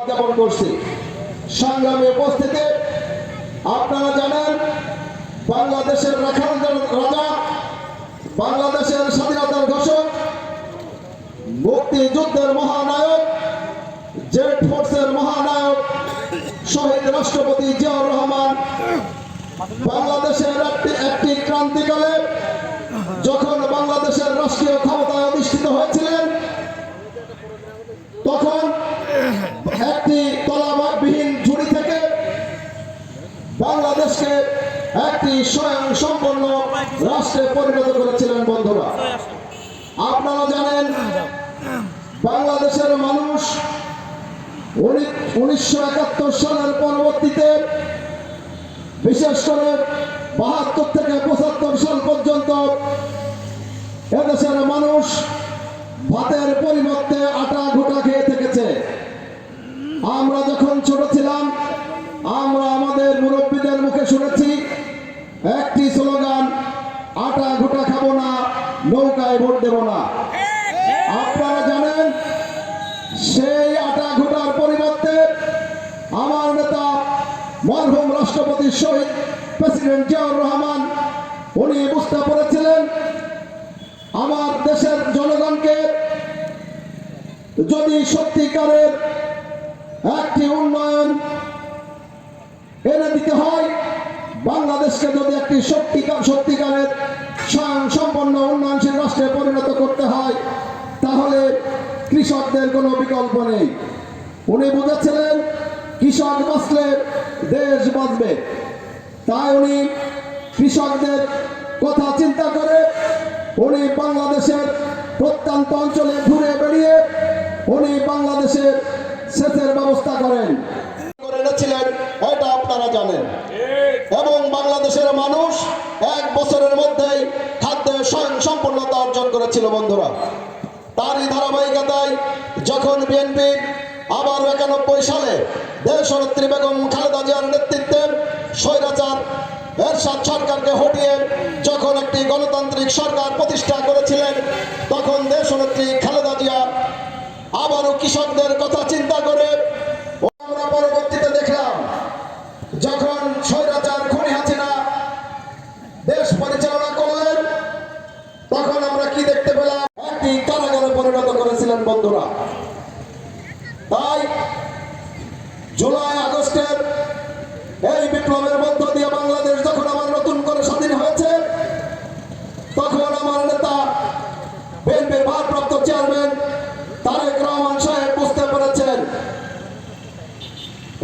জ্ঞাপন করছি। সংগ্রামী উপস্থিতি, আপনারা জানেন বাংলাদেশের রাখাল রাজা, বাংলাদেশের স্বাধীনতার ঘোষক, মুক্তিযুদ্ধের মহানায়ক, জেড ফোর্সের মহানায়ক শহীদ রাষ্ট্রপতি জিয়াউর রহমান বাংলাদেশের একটি ক্রান্তিকালে যখন বাংলাদেশের রাষ্ট্রীয় ক্ষমতায় অধিষ্ঠিত হয়েছিলেন, তখন একটি তলাবিহীন ঝুড়ি থেকে বাংলাদেশকে একটি স্বয়ং সম্পন্ন রাষ্ট্রে পরিণত করেছিলেন। বন্ধুরা, আপনারা জানেন বাংলাদেশের মানুষ 1971 সালের পরবর্তীতে, বিশেষ করে 72 থেকে 75 সাল পর্যন্ত এদেশের মানুষ ভাতের পরিবর্তে আটা ঘুটা খেয়ে থেকেছে। আমরা যখন ছোট ছিলাম, আমরা আমাদের মুরব্বীদের মুখে শুনেছি একটি স্লোগান, আটা ঘুটা খাবো না, নৌকায় ভোট দেব না। আপনারা জানেন সেই আটা ঘুটার পরিবর্তে আমার নেতা মরহুম রাষ্ট্রপতি শহীদ প্রেসিডেন্ট জিয়াউর রহমান উনি বুঝতে পেরেছিলেন আমার দেশের জনগণকে যদি সত্যিকারের একটি উন্নয়ন এনে দিতে হয়, বাংলাদেশকে যদি একটি সত্যিকারের স্বয়ং সম্পন্ন উন্নয়নশীল রাষ্ট্রে পরিণত করতে হয়, তাহলে কৃষকদের কোনো বিকল্প নেই। উনি বুঝেছিলেন কৃষক বাঁচলে দেশ বাঁচবে। তাই উনি কৃষকদের কথা চিন্তা করে উনি বাংলাদেশের প্রত্যন্ত অঞ্চলে ঘুরে বেড়িয়ে উনি বাংলাদেশের সেচের ব্যবস্থা করেন এনেছিলেন, এটা আপনারা জানেন। এবং বাংলাদেশের মানুষ 1 বছরের মধ্যেই খাদ্যে স্বয়ং সম্পূর্ণতা অর্জন করেছিল। বন্ধুরা, তারই ধারাবাহিকতায় যখন বিএনপি আবার 91 সালে দেশনেত্রী বেগম খালেদা জিয়ার নেতৃত্বে স্বৈরাচার এরশাদ সরকারকে হটিয়ে যখন একটি গণতান্ত্রিক সরকার প্রতিষ্ঠা করেছিলেন, তখন দেশনেত্রী খালেদা জিয়া আবারও কৃষকদের কথা চিন্তা করে আমরা পরবর্তীতে দেখলাম যখন স্বৈরাচার খুনি হাসিনা দেশ পরিচালনা করলেন, তখন আমরা কি দেখতে পেলাম, একটি কারাগারে পরিণত করেছিলেন। বন্ধুরা, তাই জুলাই আগস্টের এই বিপ্লবের মধ্য দিয়ে বাংলাদেশ যখন আবার নতুন করে স্বাধীন হয়েছে, তখন আমার নেতা বিএনপির ভারপ্রাপ্ত চেয়ারম্যান তারেক রহমান সাহেব বুঝতে পেরেছেন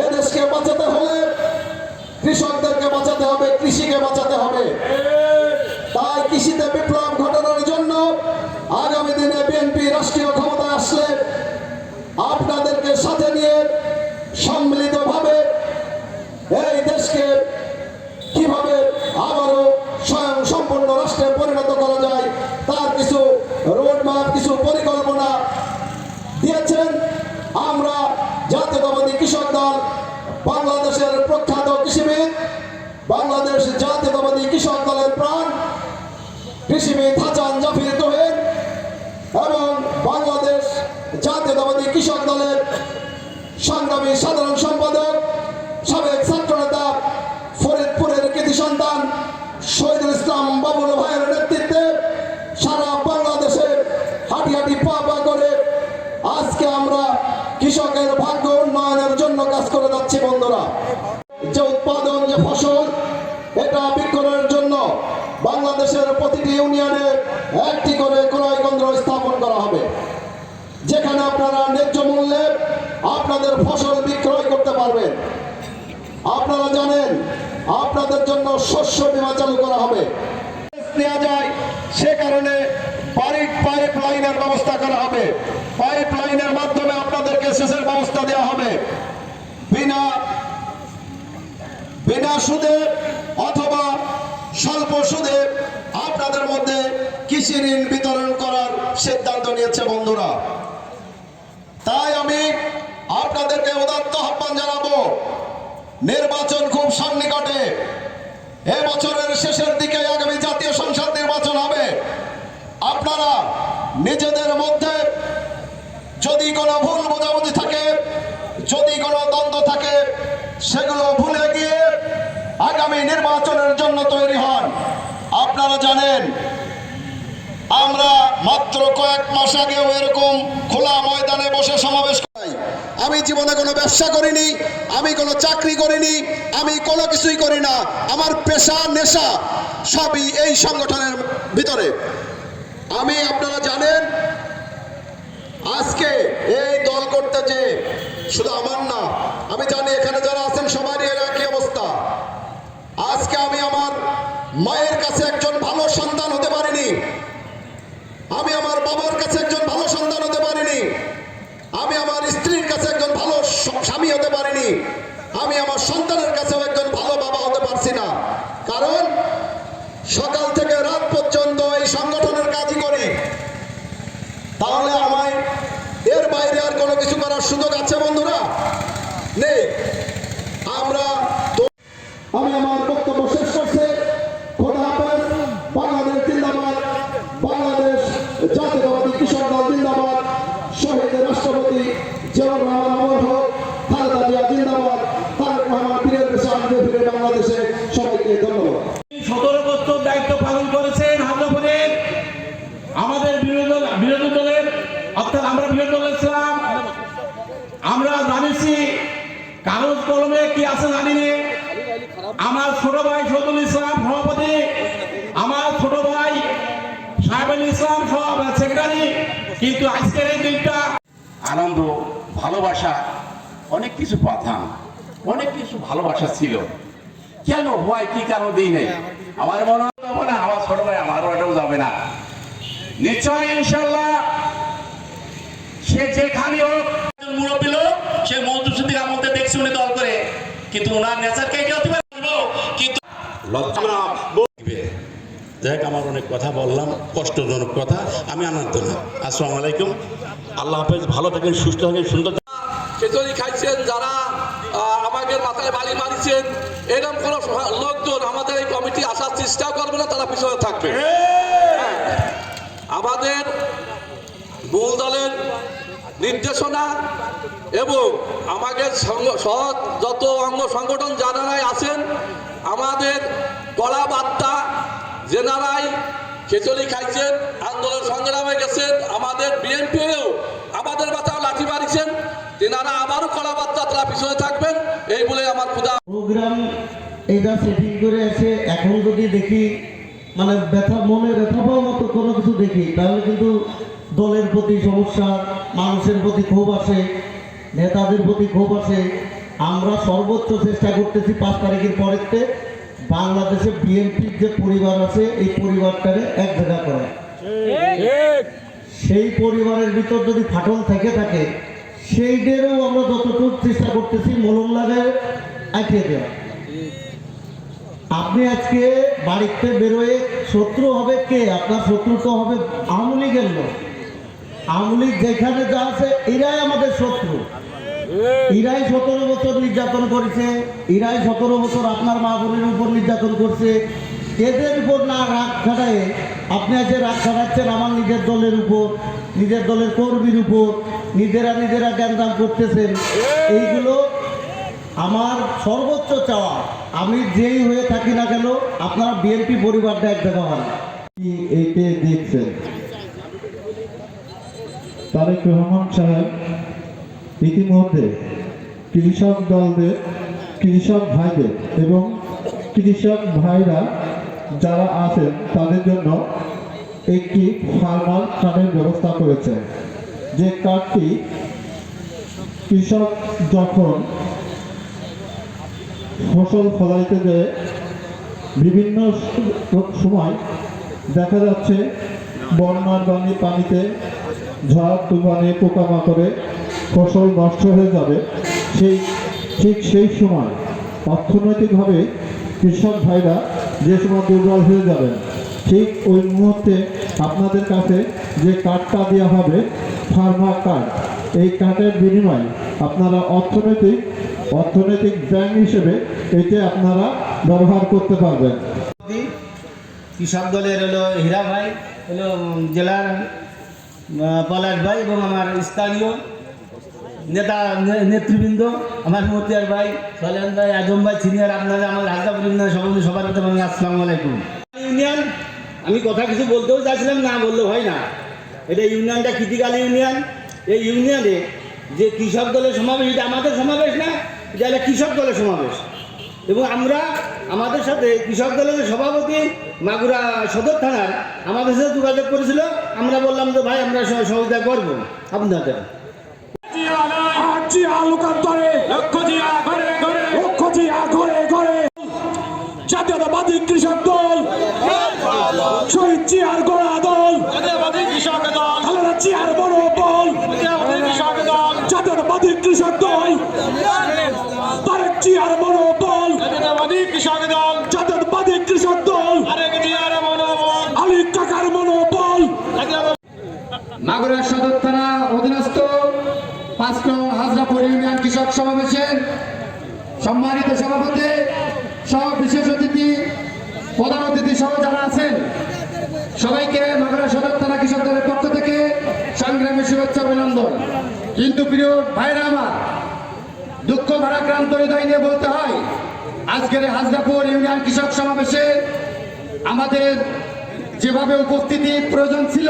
এদেশকে বাঁচাতে হলে কৃষকদেরকে বাঁচাতে হবে, কৃষিকে বাঁচাতে হবে। তাই কৃষিতে বিপ্লব ঘটানোর জন্য আগামী দিনে বিএনপি রাষ্ট্রীয় ক্ষমতায় আসলে আপনাদেরকে সাথে নিয়ে সম্মিলিতভাবে এই দেশকে কিভাবে আবারও স্বয়ং সম্পূর্ণ রাষ্ট্রে পরিণত করা যায় তার কিছু রোডম্যাপ, কিছু পরিকল্পনা দিয়েছেন। আমরা জাতীয়তাবাদী কৃষক দল, বাংলাদেশের প্রখ্যাত কৃষিবিদ, বাংলাদেশ জাতীয়তাবাদী কৃষক দলের প্রাণ কৃষিবিদ হাসান জাফর তোহের এবং বাংলাদেশ জাতীয়তাবাদী কৃষক দলের সংগ্রামী সাধারণ সম্পাদক, সাবেক ছাত্রনেতা, ফরিদপুরের কৃতি সন্তান শহীদুল ইসলাম বাবুল ভাইয়ের নেতৃত্বে সারা বাংলাদেশে হাঁটি হাঁটি পা পা করে আজকে আমরা কৃষকের ভাগ্য উন্নয়নের জন্য কাজ করে যাচ্ছি। বন্ধুরা, যে উৎপাদন, যে ফসল, এটা বিক্রয়ের জন্য বাংলাদেশের প্রতিটি ইউনিয়নে একটি করে ক্রয় কেন্দ্র স্থাপন করা হবে, যেখানে আপনারা ন্যায্য মূল্যে আপনাদের ফসল বিক্রয় করতে পারবেন। আপনারা জানেন আপনাদের জন্য শস্য বীমা চালু করা হবে, নেওয়া যায় সে কারণে পাইপ লাইনের ব্যবস্থা করা হবে। পাইপ লাইনের মাধ্যমে আপনাদেরকে সেচের ব্যবস্থা দেওয়া হবে বিনা সুদে অথবা স্বল্প সুদে আপনাদের মধ্যে কৃষি ঋণ বিতরণ করার সিদ্ধান্ত নিয়েছে। বন্ধুরা, তাই আমি আপনাদেরকে উদাত্ত আহ্বান জানাবো, নির্বাচন খুব সন্নিকটে, এবছরের শেষের দিকে আগামী জাতীয় সংসদ নির্বাচন হবে। আপনারা নিজেদের মধ্যে যদি কোনো ভুল বোঝাবুঝি থাকে, যদি কোনো দ্বন্দ্ব থাকে সেগুলো ভুলে গিয়ে আগামী নির্বাচনের জন্য তৈরি হন। আপনারা জানেন আমরা মাত্র কয়েক মাস আগেও এরকম খোলা ময়দানে বসে সমাবেশ করি। আমি জীবনে কোনো ব্যবসা করিনি, আমি কোনো চাকরি করিনি, আমি কোনো কিছুই করি না। আমার পেশা নেশা সবই এই সংগঠনের ভিতরে। আমি আপনারা জানেন আজকে এই দল করতে যে শুধু আমার না, আমি জানি এখানে যারা আছেন সবারই একই অবস্থা। আজকে আমি আমার মায়ের কাছে একজন ভালো সন্তান হতে পারিনি, আমি আমার বাবার কাছে একজন ভালো সন্তান হতে পারিনি, আমি আমার স্ত্রীর কাছে একজন ভালো স্বামী হতে পারিনি, আমি আমার সন্তানের কাছেও একজন ভালো বাবা হতে পারছি না। কারণ সকাল থেকে রাত পর্যন্ত এই সংগঠনের কাজই করি। তাহলে আমায় এর বাইরে আর কোনো কিছু করার সুযোগ আছে বন্ধুরা? নেই। আমি আমার বক্তব্য শেষ করছি। খোদা হাফেজ। বাংলাদেশ জিন্দাবাদ, বাংলাদেশ জাতীয়তাবাদী কৃষক দল জিন্দাবাদ, শহীদ রাষ্ট্রপতি জিয়াউর রহমান অমর হোক, খালেদা জিয়া জিন্দাবাদ, তারেক রহমান ফিরে ফিরে বাংলাদেশে। সবাইকে ধন্যবাদ। 17 বছর দায়িত্ব পালন করেছেন হাজাপুরের আমাদের বিরোধী দলের, অর্থাৎ আমরা বিরোধী দল ছিলাম। আমরা জানিছি কাগজ কলমে কি আছে জানি না। আমার ছোট ভাই শহীদুল ইসলাম সভাপতি, আমার ছোট ভাই সাহেবুল ইসলাম সেক্রেটারি। কিন্তু আজকের এই দিনটা আনন্দ, ভালোবাসা, অনেক কিছু পাতাম, অনেক কিছু ভালোবাসা ছিল। কেন হয় কি কারণ দিই নেই আমার মনে হবে না, আমার ছোট ভাই আমারও এটাও যাবে না। নিশ্চয় ইনশাল্লাহ সে যেখানে হোক মুরব্বী লোক, সে মজদুর আমলতে দেখছি উনি দল করে, কিন্তু ওনার নেচারকে কি হতে পারে কিন্তু লজ্জা দেখ। আমার অনেক কথা বললাম, কষ্টজনক কথা, আমি আনন্দ না। আসসালামু আলাইকুম, আল্লাহ হাফেজ, ভালো থাকেন, সুস্থ থাকেন, সুন্দর খিচুড়ি খাইছেন, যারা আমাদের মাথায় বাড়ি মারিছেন, এরকম কোন লোকজন আমাদের এই কমিটি আসার চেষ্টা করবে না, তারা পিছনে থাকবে। আমাদের মূল দলের নির্দেশনা এবং আমাদের সহ যত অঙ্গ সংগঠন যারাই আছেন, আমাদের কড়া বার্তা, যেনারাই খিচুড়ি খাইছেন, আন্দোলন সংগ্রামে গেছেন, আমাদের বিএনপিও আমাদের মাথায় লাঠি মারিছেন, তেনারা আবারও কড়া বার্তা, তারা পিছনে থাকবেন, এই বলে আমার খুদা। প্রোগ্রাম এইটা সেটিং করে এসে এখন যদি দেখি মানে মনে ব্যথা পাওয়ার মতো কোনো কিছু দেখি, তাহলে কিন্তু দলের প্রতি সমস্যা, মানুষের প্রতি ক্ষোভ আসে, নেতাদের প্রতি ক্ষোভ আসে। আমরা সর্বোচ্চ চেষ্টা করতেছি 5 তারিখের পরেতে বাংলাদেশে বিএনপির যে পরিবার আছে এই পরিবারটারে এক জায়গা করা। সেই পরিবারের ভিতর যদি ফাটল থেকে থাকে সেইটারও আমরা যতটুকু চেষ্টা করতেছি মলম লাগায় আঁকিয়ে দেওয়া। আপনি আজকে বাড়িতে বেরোয় শত্রু হবে কে? আপনার শত্রু তো হবে আওয়ামী লীগের লোক। আওয়ামী লীগ যেখানে যা আছে এরাই আমাদের শত্রু। এরাই 17 বছর নির্যাতন করেছে, এরাই 17 বছর আপনার মা বোনের উপর নির্যাতন করছে। এদের উপর না রাগ খাটায় আপনি আজকে রাগ খাটাচ্ছেন আমার নিজের দলের উপর, নিজের দলের কর্মীর উপর, নিজেরা জ্ঞানদান করতেছেন। এইগুলো আমার সর্বোচ্চ চাওয়া, আমি যেই হয়ে থাকি না কেন আপনারা বিএনপি পরিবারটা এক জায়গা হন। এইটা দেখছেন তারেক রহমান সাহেব ইতিমধ্যে কৃষক দলদের, কৃষক ভাইদের এবং কৃষক ভাইরা যারা আছেন তাদের জন্য একটি ফার্মার কার্ডের ব্যবস্থা করেছে। যে কার্ডটি কৃষক যখন ফসল ফলাইতে যায় বিভিন্ন সময় দেখা যাচ্ছে বন্যার পানিতে, ঝড় তুফানে পোকামাকড়ে ফসল নষ্ট হয়ে যাবে, ঠিক সেই সময় অর্থনৈতিকভাবে কৃষক ভাইরা যে সময় দুর্বল হয়ে যাবেন, ঠিক ওই মুহূর্তে আপনাদের কাছে যে কার্ডটা দেওয়া হবে ফার্মার কার্ড, এই কার্ডের বিনিময়ে আপনারা অর্থনৈতিক ব্যাংক হিসেবে এতে আপনারা ব্যবহার করতে পারবেন। কৃষক দলের হলো হীরা ভাই, হলো জেলার পলাশ ভাই এবং আমার স্থানীয় নেতৃবৃন্দ, আমার মতিয়ার ভাই, সলেন ভাই, আজম ভাই, সিনিয়র আপনারা, আমার হাজরাপুর ইউনিয়ন সভাপতি, সবার কথা বলেন আসসালামু আলাইকুম। ইউনিয়ন আমি কথা কিছু বলতেও চাইছিলাম, না বললে হয় না। এটা ইউনিয়নটা ক্রিটিক্যাল ইউনিয়ন। এই ইউনিয়নে যে কৃষক দলের সমাবেশ, এটা আমাদের সমাবেশ না, এটা হলো কৃষক দলের সমাবেশ। এবং আমরা আমাদের সাথে কৃষক দলের যে সভাপতি মাগুরা সদর থানার আমাদের সাথে যোগাযোগ করেছিল। আমরা বললাম যে ভাই আমরা সহযোগিতা করবো আপনাদের। জাতীয়তাবাদী কৃষক দল, শহীদ জিয়ার গোড়া দল, খালেদা জিয়ার বড় বল, জাতীয়তাবাদী কৃষক দল, তারেক জিয়ার বড় বল, জাতীয়তাবাদী কৃষক দল, আলী কাকার মনোবল। মাগুরা সদর থানা অধীনস্থ 5 নং হাজরাপুর ইউনিয়ন কৃষক সমাবেশের সম্মানিত সভাপতি সহ বিশেষ অতিথি, প্রধান অতিথি সহ যারা আছেন সবাইকে মাগুরা সদর থানা কৃষক দলের পক্ষ থেকে সংগ্রামী শুভেচ্ছা অভিনন্দন। কিন্তু প্রিয় ভাইরা আমার, দুঃখ ভারাক্রান্ত হৃদয় নিয়ে বলতে হয়, আজকের হাজরাপুর ইউনিয়ন কৃষক সমাবেশে আমাদের যেভাবে উপস্থিতি প্রয়োজন ছিল,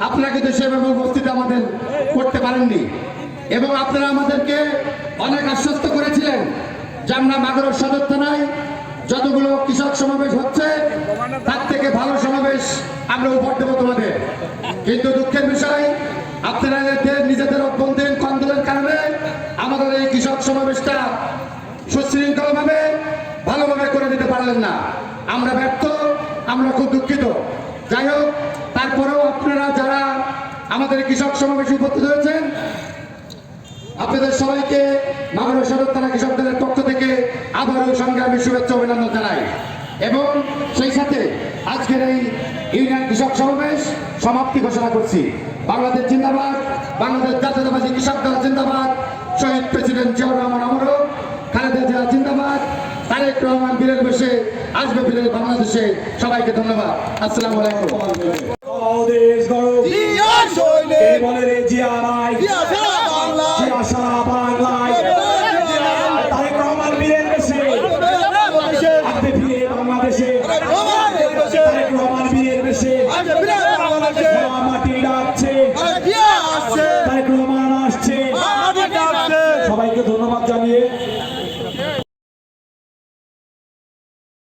আপনারা কিন্তু সেভাবে উপস্থিতি আমাদের করতে পারেননি। এবং আপনারা আমাদেরকে অনেক আশ্বস্ত করেছিলেন যে আমরা মাগুরা সদর থানায় যতগুলো কৃষক সমাবেশ হচ্ছে তার থেকে ভালো সমাবেশ আমরা উপহার দেবো তোমাদের। কিন্তু দুঃখের বিষয়, আপনারা নিজেদের অভ্যন্তরীণ আন্দোলনের কারণে আমাদের এই কৃষক সমাবেশটা সুশৃঙ্খলভাবে ভালোভাবে করে দিতে পারলেন না। আমরা ব্যর্থ, আমরা খুব দুঃখিত। যাই হোক, তারপরেও আপনারা যারা আমাদের কৃষক সমাবেশে উপস্থিত হয়েছেন, আপনাদের সবাইকে মাগুরা সদর থানা কৃষক দলের পক্ষ থেকে আবারও সংগ্রামী শুভেচ্ছা অভিনন্দন জানাই। এবং সেই সাথে আজকের এই ইউনিয়ন কৃষক সমাবেশ সমাপ্তি ঘোষণা করছি। বাংলাদেশ জিন্দাবাদ, বাংলাদেশ জাতীয়তাবাদী কৃষক দল জিন্দাবাদ, শহীদ প্রেসিডেন্ট জিয়াউর রহমান অমর, খালেদা জিয়া জিন্দাবাদ, তারেক রহমান বীরের বেশে আসবে ফিরে বাংলাদেশে। সবাইকে ধন্যবাদ। আসসালামু আলাইকুম। দেশ গড়ো, বলে রে জিয়া নাই, জিয়া সারা বাংলায়, তারেক রহমান বীরের বেশে আসবে ফিরে বাংলাদেশে, তারেক রহমান বীরের বেশে